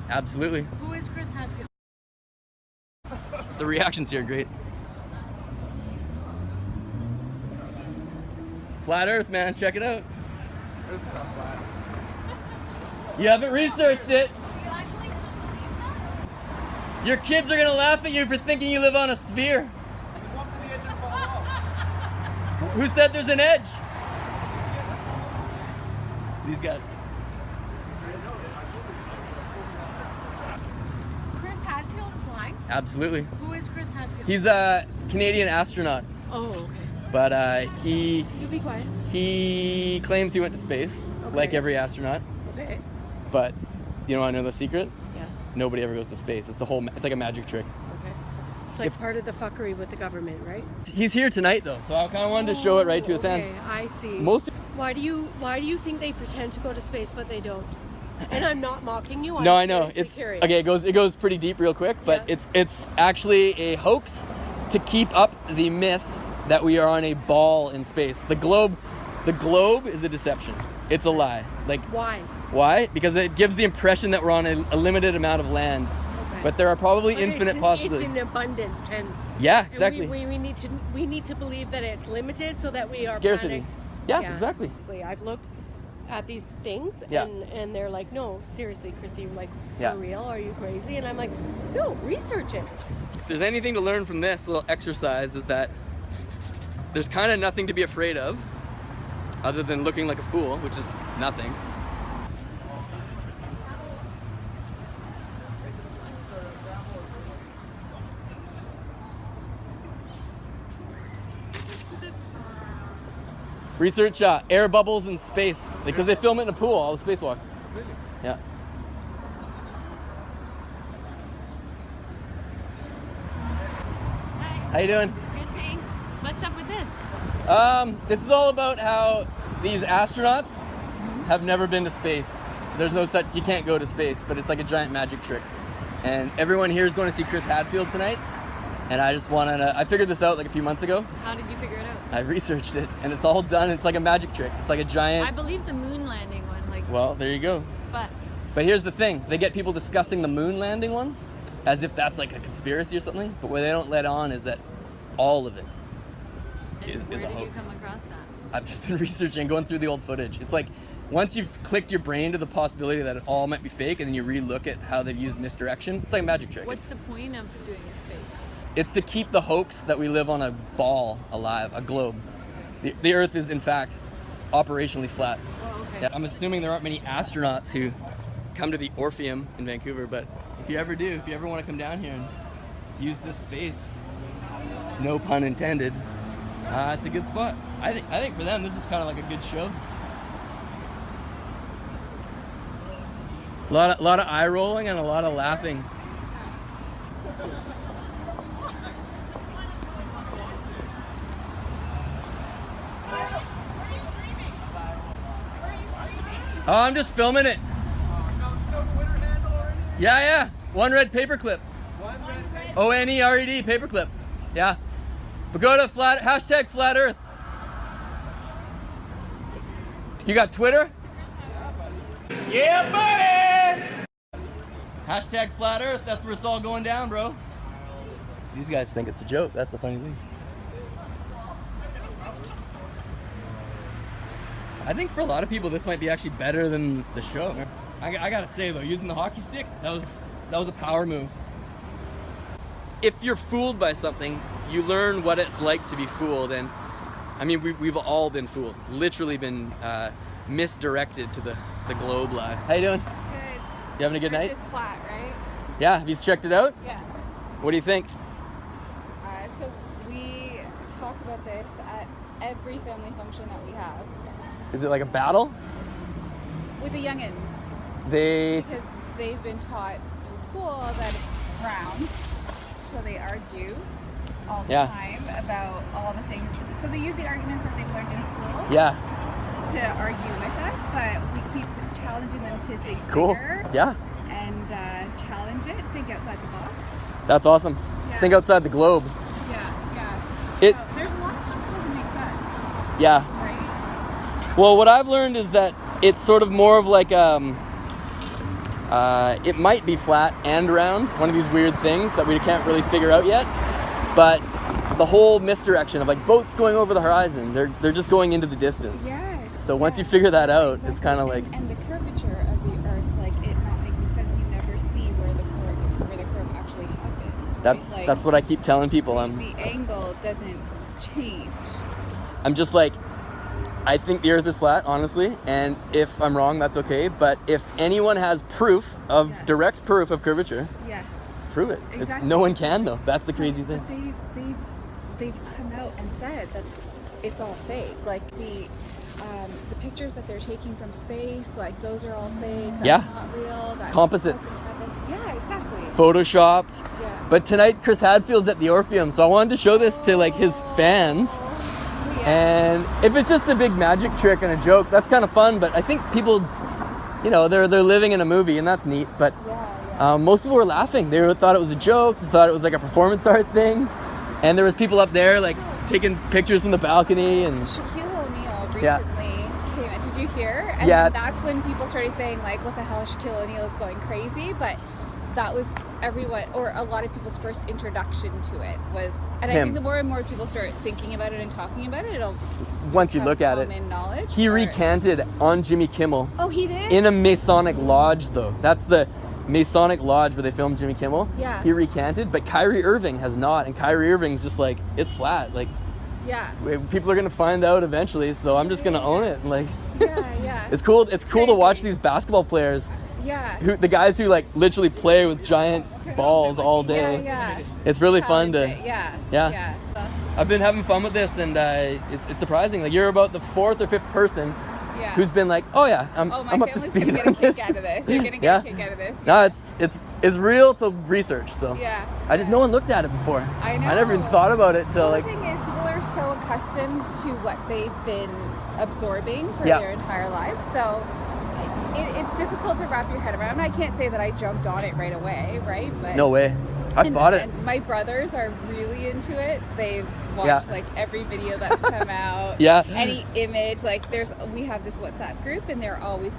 Absolutely. Who is Chris Hadfield? The reactions here are great. Flat Earth, man. Check it out. Earth's not flat. You haven't researched it. You actually still believe that? Your kids are gonna laugh at you for thinking you live on a sphere. Then walk to the edge and fall off. Who said there's an edge? These guys. Chris Hadfield is lying? Absolutely. Who is Chris Hadfield? He's a Canadian astronaut, Oh, okay. but You be quiet. he claims he went to space, like Okay. every astronaut. Okay. But you want to know the secret? Yeah. Nobody ever goes to space. It's it's like a magic trick. Okay. It's like part of the fuckery with the government, right? He's here tonight though, so I kind of wanted to show it right to his okay, hands. I see. Most Why do you think they pretend to go to space but they don't? And I'm not mocking you. No, I'm I know. seriously It's curious. okay. It goes pretty deep real quick, but Yeah. it's actually a hoax to keep up the myth that we are on a ball in space. The globe is a deception. It's a lie. Like Why? why? Because it gives the impression that we're on a limited amount of land, Okay. but there are probably But infinite it's possibilities. It's in abundance, and Yeah, and exactly. we need to believe that it's limited so that we are Scarcity. panicked. Yeah, exactly. Obviously, I've looked at these things, Yeah. and they're like, no, seriously, Chrissy, like, for Yeah. real? Are you crazy? And I'm like, no, research it. If there's anything to learn from this little exercise is that there's kind of nothing to be afraid of other than looking like a fool, which is nothing. Research air bubbles in space because they film it in a pool, all the spacewalks. Really? Yeah. How you doing? Good, thanks. What's up with this? This is all about how these astronauts have never been to space. There's no such, you can't go to space, but it's like a giant magic trick. And everyone here is going to see Chris Hadfield tonight. And I just wanted to, I figured this out like a few months ago. How did you figure it out? I researched it and it's all done. It's like a magic trick. It's like a I giant, believe the moon landing one, like, well, there you go. but But here's the thing, they get people discussing the moon landing one as if that's like a conspiracy or something. But what they don't let on is that all of it is where a did you hoax. come across that? I've just been researching, going through the old footage. It's like once you've clicked your brain to the possibility that it all might be fake, and then you re-look at how they've used misdirection, it's like a magic trick. What's the point of doing it fake? It's to keep the hoax that we live on a ball alive, a globe. The Earth is, in fact, operationally flat. Oh, okay. Yeah, I'm assuming there aren't many astronauts who come to the Orpheum in Vancouver, but if you ever do, if you ever want to come down here and use this space, no pun intended, it's a good spot. I think for them this is kind of like a good show. A lot of eye rolling and a lot of laughing. Oh, I'm just filming it. No Twitter handle or anything? Yeah. One Red Paperclip. One red. ONERED Paperclip. Yeah. But go to hashtag Flat Earth. You got Twitter? Yeah, buddy! Hashtag Flat Earth. That's where it's all going down, bro. These guys think it's a joke. That's the funny thing. I think for a lot of people, this might be actually better than the show. I gotta say though, using the hockey stick, that was a power move. If you're fooled by something, you learn what it's like to be fooled, and I mean, we've all been fooled, literally been misdirected to the globe lie. How you doing? Good. You having a good night? Earth is flat, right? Yeah. Have you checked it out? Yeah. What do you think? So we talk about this at every family function that we have Is it like a battle? with the youngins They because they've been taught in school that it's round, so they argue all the Yeah. time about all the things. So they use the arguments that they've learned in school yeah. to argue with us, but we keep challenging them to think Cool. bigger Yeah. and challenge it, think outside the box. That's awesome. Yeah. Think outside the globe. Yeah. It- So there's a lot of stuff that doesn't make sense, Yeah. right? Well, what I've learned is that it's sort of more of like It might be flat and round, one of these weird things that we can't really figure out yet. But the whole misdirection of like boats going over the horizon, they're just going into the distance. Yes. So once you figure that out, it's kind of like, And the curvature of the Earth, like it not making sense. You never see where the curve actually happens. Right? that's what I keep telling people. The angle doesn't change. I'm just like, I think the Earth is flat, honestly, and if I'm wrong, that's okay. But if anyone has proof of Yeah. direct proof of curvature, Yeah. prove it. Exactly. No one can though. That's the crazy thing. But they've come out and said that it's all fake. Like the pictures that they're taking from space, like those are all fake. That's Yeah. not real. That Composites. doesn't happen. Yeah, exactly. Photoshopped. Yeah. But tonight, Chris Hadfield's at the Orpheum, so I wanted to show this to like his fans. Yeah. And if it's just a big magic trick and a joke, that's kind of fun. But I think people, you know, they're living in a movie, and that's neat. But Yeah. most people were laughing. They thought it was a joke. They thought it was like a performance art thing. And there was people up there like taking pictures from the balcony. And Shaquille O'Neal recently Yeah. came in. Did you hear? And Yeah. that's when people started saying like, "What the hell? Shaquille O'Neal is going crazy." But that was everyone, or a lot of people's first introduction to it was. And I Him. think the more and more people start thinking about it and talking about it, it'll once you become look at it, common knowledge. he or- recanted on Jimmy Kimmel Oh, he did. in a Masonic lodge, though. That's the Masonic lodge where they filmed Jimmy Kimmel. Yeah. He recanted, but Kyrie Irving has not. And Kyrie Irving's just like, it's flat. Like, Yeah. people are gonna find out eventually, so I'm just gonna own it. Like, Yeah. Yeah. it's cool. It's cool to Crazy. watch these basketball players, Yeah. the guys who like literally play with giant balls all Yeah. day. Yeah. It's really fun Challenge to. it. Yeah. Yeah. Yeah. I've been having fun with this, and it's surprising. Like, you're about the 4th or 5th person Yeah. who's been like, oh yeah, I'm Oh, my up to family's speed gonna get on a kick this. out of this. They're gonna get Yeah. a kick out of this. No, it's real to research. So Yeah. I just no one looked at it before. I know. I never even thought about it till Well, like the thing is, people are so accustomed to what they've been absorbing for Yeah. their entire lives. So it's difficult to wrap your head around. And I can't say that I jumped on it right away, right? But no way. I fought it. And my brothers are really into it. They've watched Yeah. like every video that's come out. Yeah. Any image, like we have this WhatsApp group, and they're always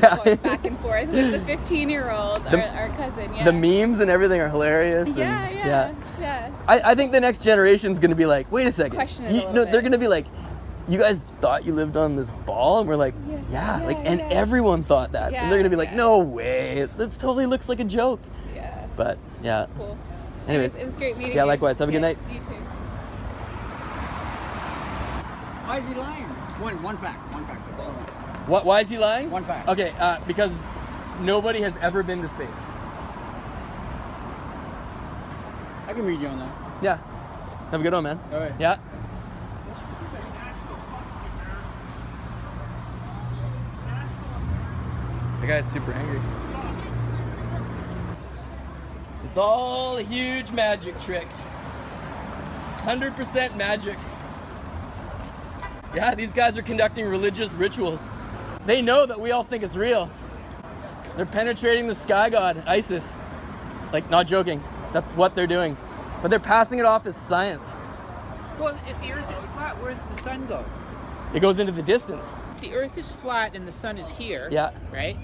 Yeah. going back and forth with the 15-year-old, our cousin. Yeah. The memes and everything are hilarious. And, Yeah. I think the next generation's gonna be like, wait a second. Question it a little They're bit. gonna be like, you guys thought you lived on this ball, and we're like, Yeah. like, Yeah, and yeah. everyone thought that, and they're Yeah, gonna be like, yeah. no way, this totally looks like a joke. Yeah. But yeah. Cool. Anyways, it was great meeting you. yeah, likewise. Have a good night. You too. Why is he lying? One fact. Why is he lying? One fact. Okay, because nobody has ever been to space. I can read you on that. Yeah. Have a good one, man. All right. Yeah. The guy's super angry. It's all a huge magic trick. 100% magic. Yeah, these guys are conducting religious rituals. They know that we all think it's real. They're penetrating the sky god, Isis. Like, not joking. That's what they're doing. But they're passing it off as science. Well, if the Earth is flat, where does the sun go? It goes into the distance. If the Earth is flat and the sun is here, Yeah. right?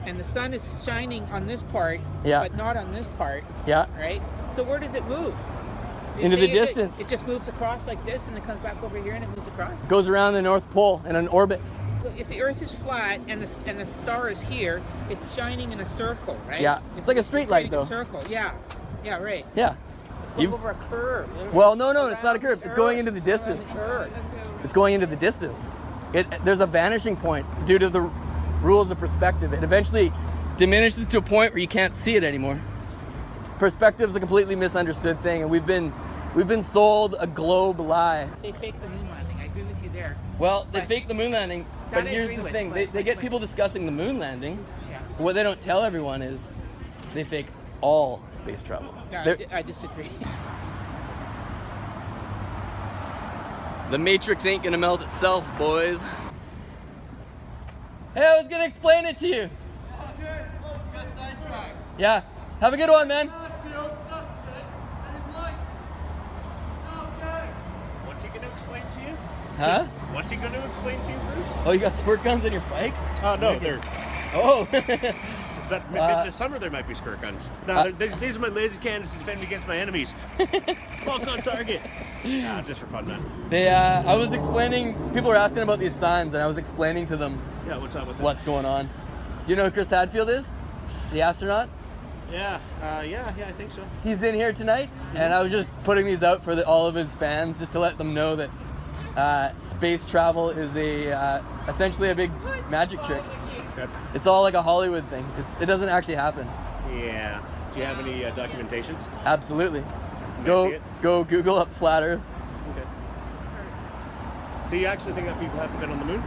And the sun is shining on this part, Yeah. but not on this part, Yeah. right? So where does it move? You Into the say distance. It just moves across like this, and it comes back over here, and it moves across. It goes around the North Pole in an orbit. If the Earth is flat and the star is here, it's shining in a circle, right? Yeah. It's like a street light, creating a though. circle, yeah, right. Yeah. It's going You've- over a curve. Well, no, it's not a Around curve. the It's going Earth. into the It's around distance. the Earth. It's going into the distance. There's a vanishing point due to the rules of perspective. It eventually diminishes to a point where you can't see it anymore. Perspective is a completely misunderstood thing, and we've been sold a globe lie. They faked the moon landing. I agree with you there. Well, they But- faked the moon landing, That but I here's agree the with, thing. but- They get but- people discussing the moon landing. Yeah. What they don't tell everyone is they fake all space travel. No, They're- I disagree. The Matrix ain't gonna melt itself, boys. Hey, I was gonna explain it to you. Yeah. Have a good one, man. What's he going to explain to you? Huh? What's he going to explain to you, Bruce? Oh, you got squirt guns on your bike? Oh, no, they're... Oh. But maybe this summer there might be squirt guns. No, these are my laser cannons to defend me against my enemies. Walk on target. Nah, just for fun, man. They, I was explaining. People were asking about these signs, and I was explaining to them Yeah, what's up with what's going on. Do you know who Chris Hadfield is? The astronaut? it? Yeah, I think so. He's in here tonight, and I was just putting these out for all of his fans, just to let them know that space travel is essentially a big magic trick. Okay. It's all like a Hollywood thing. It doesn't actually happen. Yeah. Do you have any documentation? Absolutely. Can I see Go it? Google up flat Earth. Okay. So you actually think that people haven't been on the moon?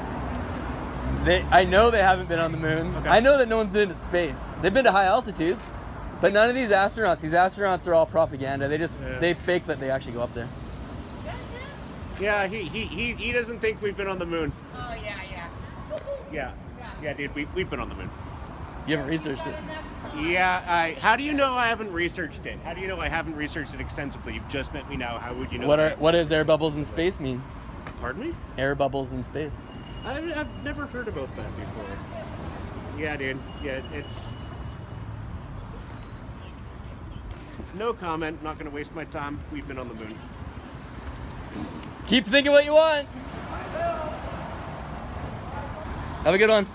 I know they haven't been on the moon. Okay. I know that no one's been to space. They've been to high altitudes, but none of these astronauts are all propaganda. They fake that they actually go up there. Yeah, he doesn't think we've been on the moon. Oh yeah, dude, we've been on the moon. You haven't researched it. Yeah, how do you know I haven't researched it? How do you know I haven't researched it extensively? You've just met me now. How would you know? What does air bubbles in space mean? Pardon me? Air bubbles in space. I've never heard about that before. Yeah, dude. Yeah, it's no comment. Not gonna waste my time. We've been on the moon. Keep thinking what you want. Have a good one.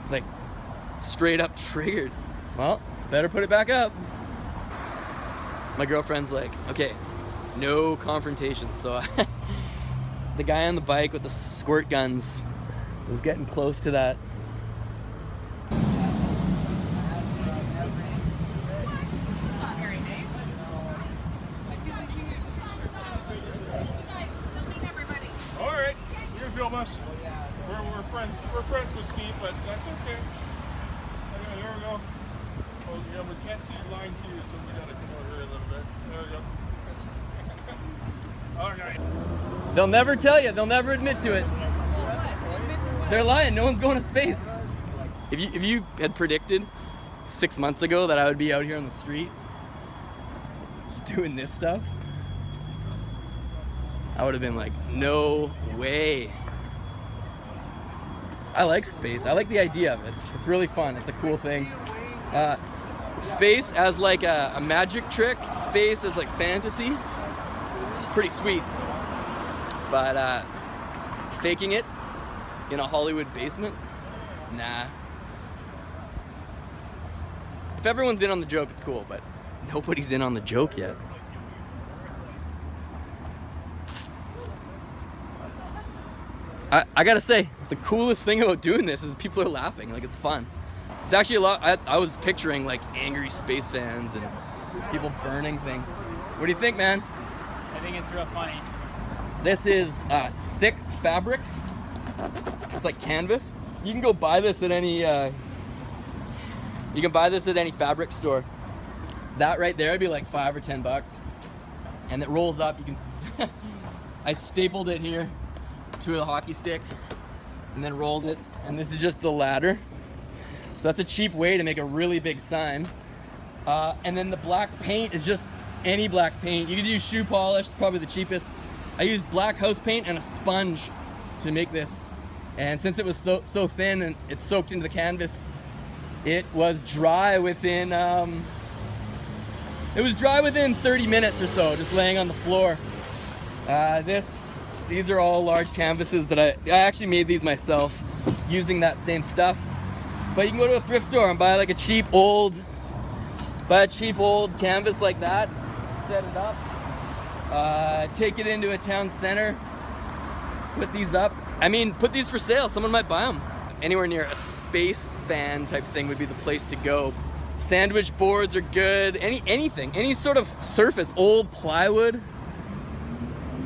Like, straight up triggered. Well, better put it back up. My girlfriend's like, okay, no confrontation. So the guy on the bike with the squirt guns was getting close to that. All right, you're gonna film us. We're friends. We're friends with Steve, but that's okay. Okay, there we go. Oh yeah, we can't see line 2, so we gotta come over here a little bit. There we go. All right. They'll never tell you. They'll never admit to it. They're lying. No one's going to space. If you had predicted 6 months ago that I would be out here on the street doing this stuff, I would have been like, no way. I like space. I like the idea of it. It's really fun. It's a cool thing. Space as like a magic trick. Space as like fantasy. It's pretty sweet. But faking it in a Hollywood basement? Nah. If everyone's in on the joke, it's cool, but nobody's in on the joke yet. I gotta say, the coolest thing about doing this is people are laughing. Like, it's fun. It's actually a lot. I was picturing like angry space fans and people burning things. What do you think, man? I think it's real funny. This is thick fabric. It's like canvas. You can go buy this at any. You can buy this at any fabric store. That right there would be like $5 or $10, and it rolls up. You can. I stapled it here to the hockey stick, and then rolled it. And this is just the ladder. So that's a cheap way to make a really big sign. And then the black paint is just any black paint. You could use shoe polish. It's probably the cheapest. I used black house paint and a sponge to make this. And since it was so thin and it soaked into the canvas, it was dry within 30 minutes or so, just laying on the floor. These are all large canvases that I actually made these myself using that same stuff. But you can go to a thrift store and buy like a cheap old canvas like that, set it up, take it into a town center, put these up. I mean, put these for sale. Someone might buy them. Anywhere near a space fan type thing would be the place to go. Sandwich boards are good. Anything, any sort of surface, old plywood.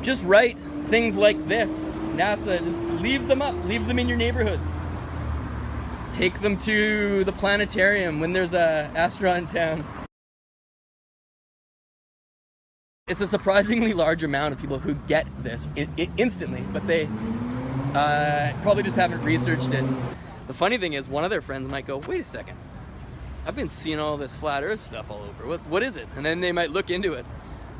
Just write things like this. NASA, just leave them up. Leave them in your neighborhoods. Take them to the planetarium when there's a astronaut in town. It's a surprisingly large amount of people who get this instantly, but they probably just haven't researched it. The funny thing is, one of their friends might go, wait a second, I've been seeing all this flat earth stuff all over. What is it? And then they might look into it.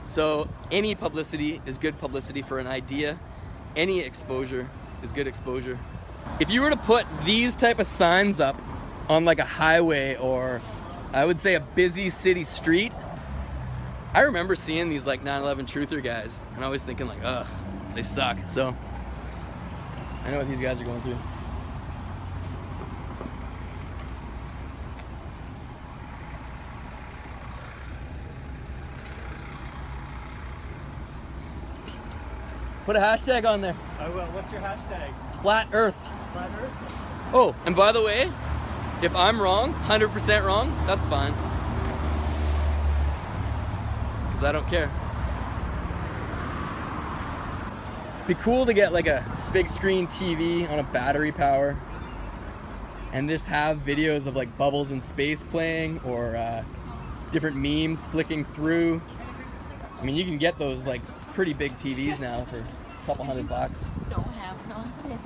So any publicity is good publicity for an idea. Any exposure is good exposure. If you were to put these type of signs up on like a highway or I would say a busy city street, I remember seeing these like 9/11 truther guys and I was thinking like, ugh, they suck. So I know what these guys are going through. Put a hashtag on there. I will. What's your hashtag? Flat Earth. Flat Earth? Oh, and by the way, if I'm wrong, 100% wrong, that's fine. Because I don't care. Be cool to get like a big screen TV on a battery power and just have videos of like bubbles in space playing or different memes flicking through. I mean, you can get those like pretty big TVs now for a couple $100. So happy on stage.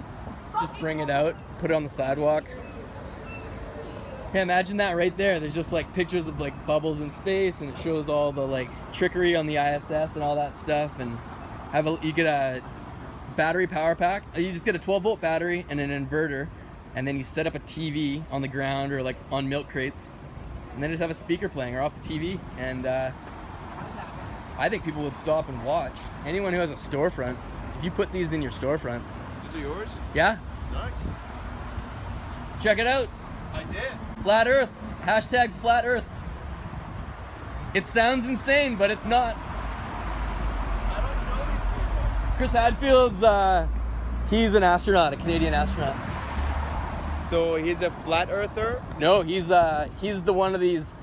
Just bring it out, put it on the sidewalk. Yeah, imagine that right there. There's just like pictures of like bubbles in space and it shows all the like trickery on the ISS and all that stuff. And you get a battery power pack. You just get a 12-volt battery and an inverter, and then you set up a TV on the ground or like on milk crates, and then just have a speaker playing or off the TV. And I think people would stop and watch. Anyone who has a storefront, if you put these in your storefront. These are yours? Yeah. Nice. Check it out. I did. Flat Earth. Hashtag Flat Earth. It sounds insane, but it's not. I don't know these people. Chris Hadfield's, he's an astronaut, a Canadian astronaut. So he's a flat earther? No, he's the one of these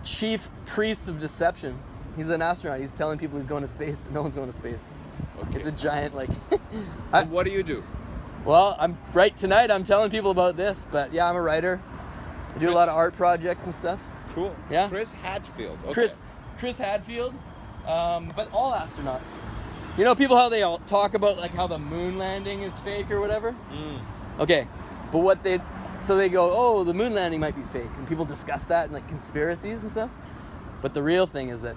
chief priests of deception. He's an astronaut. He's telling people he's going to space, but no one's going to space. Okay. It's a giant, like... And what do you do? Well, tonight I'm telling people about this, but yeah, I'm a writer. I do a lot of art projects and stuff. Cool. Yeah. Chris Hadfield. Okay. Chris Hadfield, but all astronauts. You know people how they all talk about like how the moon landing is fake or whatever? Okay, but so they go, oh, the moon landing might be fake, and people discuss that and like conspiracies and stuff. But the real thing is that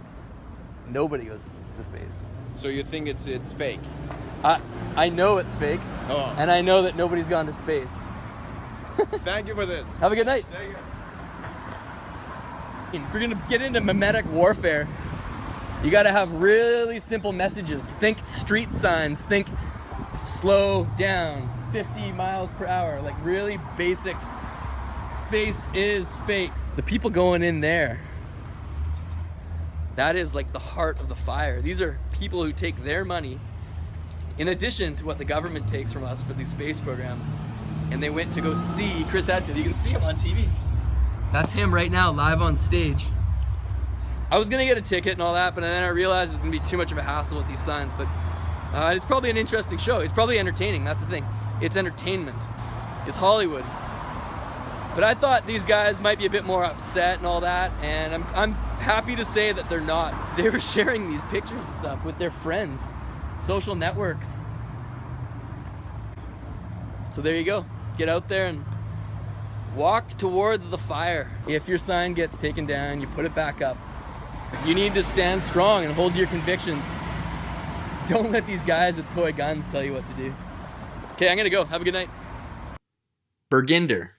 nobody goes to space. So you think it's fake? I know it's fake, and I know that nobody's gone to space. Thank you for this. Have a good night. Thank you. If you're gonna get into mimetic warfare, you gotta have really simple messages. Think street signs, think slow down, 50 miles per hour, like really basic. Space is fake. The people going in there, that is like the heart of the fire. These are people who take their money, in addition to what the government takes from us for these space programs, and they went to go see Chris Hadfield. You can see him on TV. That's him right now, live on stage. I was gonna get a ticket and all that, but then I realized it was gonna be too much of a hassle with these signs, but it's probably an interesting show. It's probably entertaining, that's the thing. It's entertainment. It's Hollywood. But I thought these guys might be a bit more upset and all that, and I'm happy to say that they're not. They were sharing these pictures and stuff with their friends, social networks. So there you go. Get out there and walk towards the fire. If your sign gets taken down, you put it back up. You need to stand strong and hold to your convictions. Don't let these guys with toy guns tell you what to do. Okay, I'm gonna go. Have a good night. Burgunder.